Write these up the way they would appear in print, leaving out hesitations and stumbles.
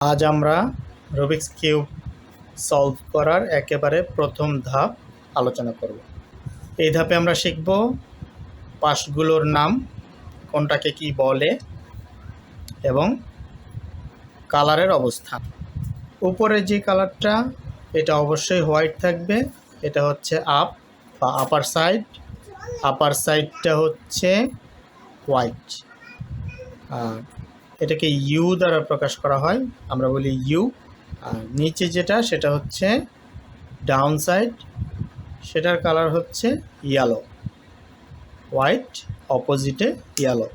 আজ আমরা Rubik's cube solve করার একেবারে প্রথম ধাপ আলোচনা করব। এই ধাপে আমরা শিখব পাশগুলোর নাম, কোনটাকে কি বলে এবং কালারের অবস্থান। উপরে যে কালারটা এটা অবশ্যই হোয়াইট থাকবে, এটা হচ্ছে আপ বা আপার সাইড। আপার সাইডটা হচ্ছে হোয়াইট, আর এটাকে ইউ দ্বারা প্রকাশ করা হয়, আমরা বলি ইউ। আর নিচে যেটা সেটা হচ্ছে ডাউন সাইড, সেটার কালার হচ্ছে ইয়েলো। হোয়াইট অপোজিটে ইয়েলো।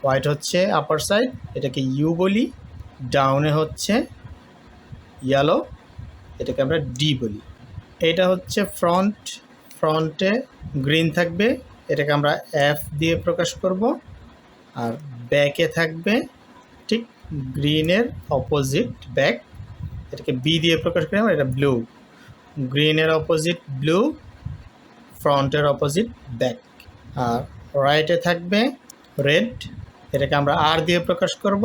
হোয়াইট হচ্ছে আপার সাইড, এটাকে ইউ বলি। ডাউনে হচ্ছে ইয়েলো, এটাকে আমরা ডি বলি। এটা হচ্ছে ফ্রন্ট, ফ্রন্টে গ্রিন থাকবে, এটাকে আমরা এফ দিয়ে প্রকাশ করব। আর ব্যাকে থাকবে ঠিক গ্রিনের অপোজিট ব্যাক, এটাকে বি দিয়ে প্রকাশ করি আমরা, এটা ব্লু। গ্রিনের অপোজিট ব্লু, ফ্রন্টের অপোজিট ব্যাক। আর রাইটে থাকবে রেড, এটাকে আমরা আর দিয়ে প্রকাশ করব।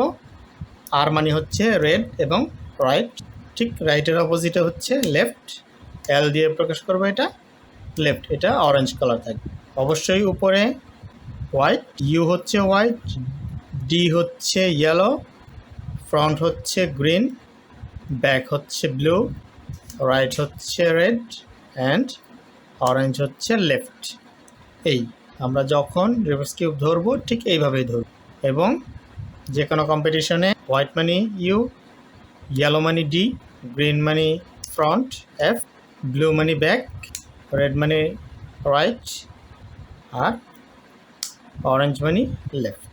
আর মানে হচ্ছে রেড এবং রাইট। ঠিক রাইটের অপোজিটে হচ্ছে লেফট, এল দিয়ে প্রকাশ করব, এটা লেফট। এটা অরেঞ্জ কালার থাকবে। অবশ্যই উপরে হোয়াইট, ইউ হচ্ছে হোয়াইট, ডি হচ্ছে ইয়েলো, ফ্রন্ট হচ্ছে গ্রিন, ব্যাক হচ্ছে ব্লু, রাইট হচ্ছে রেড অ্যান্ড অরেঞ্জ হচ্ছে লেফট। এই আমরা যখন রুবিক্স কিউব ধরবো ঠিক এইভাবেই ধরব। এবং যে কোনো কম্পিটিশনে white money U, yellow money D, green money front F, blue money back, red money right আর অরেঞ্জ মানি লেফট।